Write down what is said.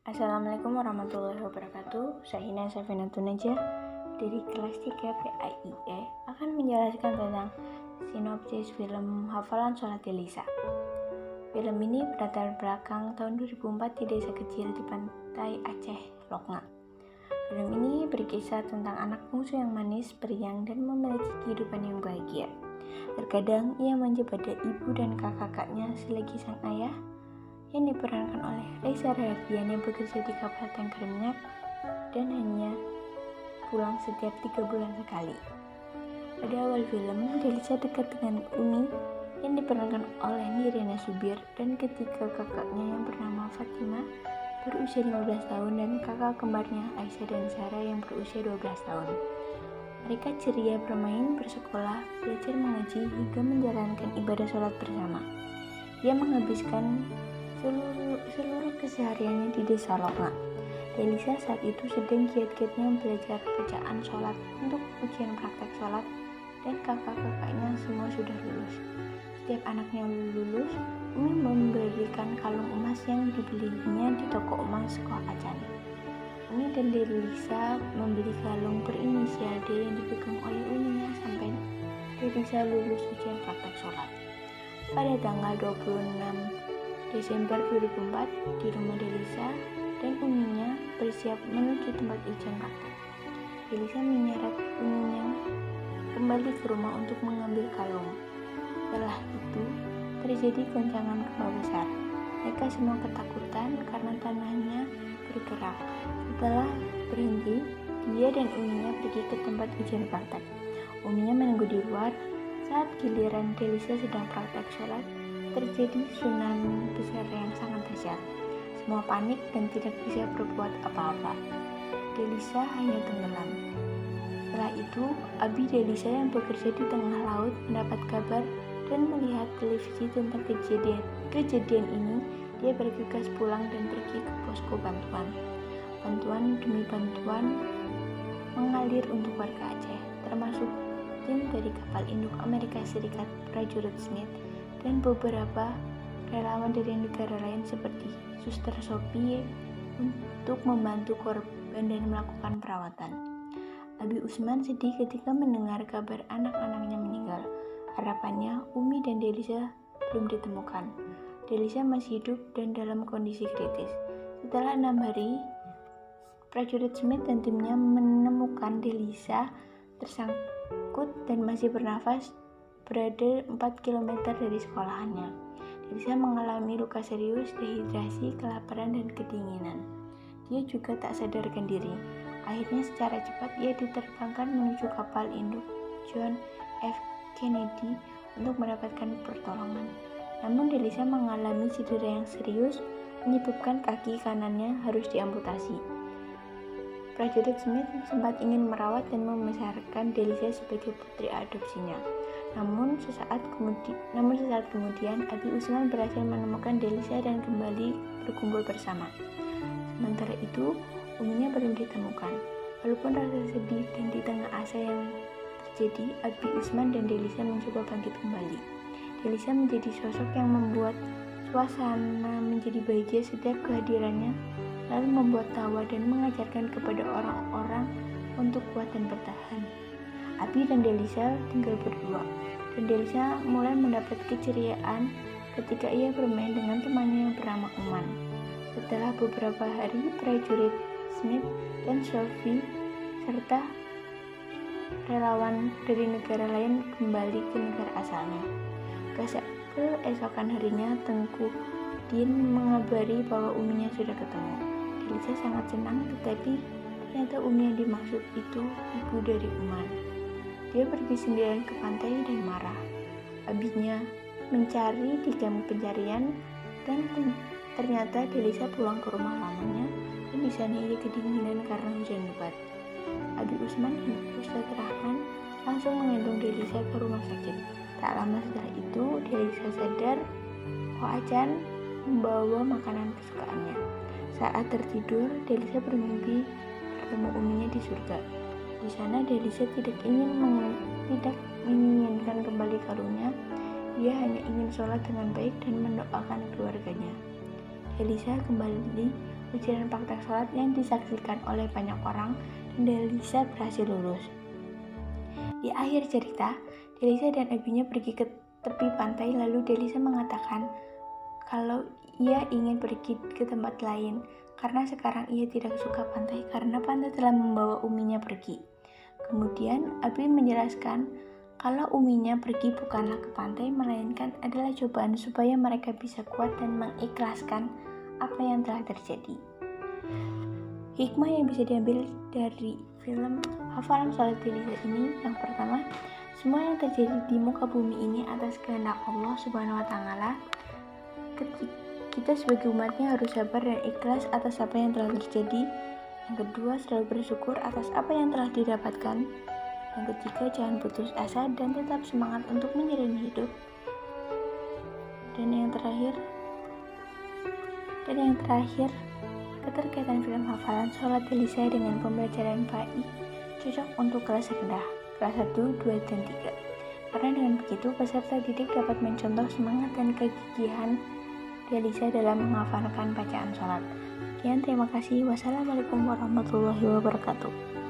Assalamualaikum warahmatullahi wabarakatuh. Saya Hina Safinatun Najah dari kelas 3 PAIE akan menjelaskan tentang sinopsis film Hafalan Sholat Delisa. Film ini berlatar belakang tahun 2004 di desa kecil di pantai Aceh, Loknga. Film ini berkisah tentang anak bungsu yang manis, periang, dan memiliki kehidupan yang bahagia. Terkadang ia manja pada ibu dan kakak-kakaknya selagi sang ayah yang diperankan oleh Reza Rahardian yang bekerja di kapal tanker minyak dan hanya pulang setiap 3 bulan sekali. Pada awal film, Delisa dekat dengan Umi yang diperankan oleh Nirina Subir dan ketiga kakaknya yang bernama Fatima berusia 15 tahun dan kakak kembarnya Aisyah dan Sarah yang berusia 12 tahun. Mereka ceria bermain, bersekolah, belajar mengaji hingga menjalankan ibadah sholat bersama. Dia menghabiskan seluruh kesehariannya di desa Loknga. Delisa saat itu sedang giat-giatnya belajar bacaan sholat untuk ujian praktek sholat dan kakak-kakaknya semua sudah lulus. Setiap anaknya lulus, Umi memberikan kalung emas yang dibelinya di toko emas Koh Acan. Umi dan Delisa membeli kalung berinisial D yang dipegang oleh Uminya sampai Delisa lulus ujian praktek sholat. Pada tanggal 26 Desember 2004, di rumah Delisa dan Uminya bersiap menuju tempat ujian praktek. Delisa menyeret Uminya kembali ke rumah untuk mengambil kalung. Setelah itu, terjadi goncangan gempa besar. Mereka semua ketakutan karena tanahnya bergerak. Setelah berhenti, dia dan Uminya pergi ke tempat ujian praktek. Uminya menunggu di luar. Saat giliran Delisa sedang praktek sholat, terjadi tsunami besar yang sangat dahsyat. Semua panik dan tidak bisa berbuat apa-apa. Delisa hanya tenggelam. Setelah itu, Abi Delisa yang bekerja di tengah laut mendapat kabar dan melihat televisi tentang kejadian ini. Dia bergegas pulang dan pergi ke posko bantuan. Bantuan demi bantuan mengalir untuk warga Aceh, termasuk tim dari kapal induk Amerika Serikat Prajurit Smith dan beberapa relawan dari negara lain seperti Suster Sophie untuk membantu korban dan melakukan perawatan. Abi Usman sedih ketika mendengar kabar anak-anaknya meninggal. Harapannya Umi dan Delisa belum ditemukan. Delisa masih hidup dan dalam kondisi kritis. Setelah 6 hari, prajurit Smith dan timnya menemukan Delisa tersangkut dan masih bernafas berada 4 km dari sekolahannya. Delisa mengalami luka serius, dehidrasi, kelaparan, dan kedinginan. Dia juga tak sadarkan diri. Akhirnya secara cepat ia diterbangkan menuju kapal induk John F. Kennedy untuk mendapatkan pertolongan. Namun Delisa mengalami cedera yang serius, menyebabkan kaki kanannya harus diamputasi. Prajurit Smith sempat ingin merawat dan membesarkan Delisa sebagai putri adopsinya. Namun sesaat kemudian, Abi Usman berhasil menemukan Delisa dan kembali berkumpul bersama. Sementara itu, Uminya belum ditemukan. Walaupun rasa sedih dan di tengah asa yang terjadi, Abi Usman dan Delisa mencoba bangkit kembali. Delisa menjadi sosok yang membuat suasana menjadi bahagia setiap kehadirannya, lalu membuat tawa dan mengajarkan kepada orang-orang untuk kuat dan bertahan. Abi dan Delisa tinggal berdua, dan Delisa mulai mendapat keceriaan ketika ia bermain dengan temannya yang bernama Uman. Setelah beberapa hari, prajurit Smith dan Sophie serta relawan dari negara lain kembali ke negara asalnya. Keesokan harinya, Tengku Din mengabari bahwa Uminya sudah ketemu. Delisa sangat senang, tetapi ternyata Umi yang dimaksud itu ibu dari Uman. Dia pergi sendirian ke pantai dan marah. Abinya mencari di kamp pencarian dan ternyata Delisa pulang ke rumah lamanya dan di sana ia kedinginan karena hujan lebat. Abi Usman dan Ustadz Rahman langsung menggendong Delisa ke rumah sakit. Tak lama setelah itu, Delisa sadar. Koh Acan membawa makanan kesukaannya. Saat tertidur, Delisa bermimpi bertemu Uminya di surga. Di sana Delisa tidak menginginkan kembali kalungnya. Dia hanya ingin sholat dengan baik dan mendoakan keluarganya. Delisa kembali ujian praktek sholat yang disaksikan oleh banyak orang dan Delisa berhasil lulus. Di akhir cerita, Delisa dan ibunya pergi ke tepi pantai, lalu Delisa mengatakan kalau ia ingin pergi ke tempat lain karena sekarang ia tidak suka pantai karena pantai telah membawa uminya pergi. Kemudian Abi menjelaskan kalau uminya pergi bukanlah ke pantai, melainkan adalah cobaan supaya mereka bisa kuat dan mengikhlaskan apa yang telah terjadi. Hikmah yang bisa diambil dari film Hafalan Sholat Delisa ini, yang pertama, semua yang terjadi di muka bumi ini atas kehendak Allah Subhanahu wa Ta'ala. Kita sebagai umatnya harus sabar dan ikhlas atas apa yang telah terjadi. Yang kedua, selalu bersyukur atas apa yang telah didapatkan. Yang ketiga, jangan putus asa dan tetap semangat untuk menjalani hidup. Dan yang terakhir, keterkaitan film Hafalan Sholat Delisa dengan pembelajaran PAI cocok untuk kelas rendah, kelas 1, 2, dan 3. Karena dengan begitu, peserta didik dapat mencontoh semangat dan kegigihan Delisa dalam menghafalkan bacaan sholat. Sekian, terima kasih. Wassalamualaikum warahmatullahi wabarakatuh.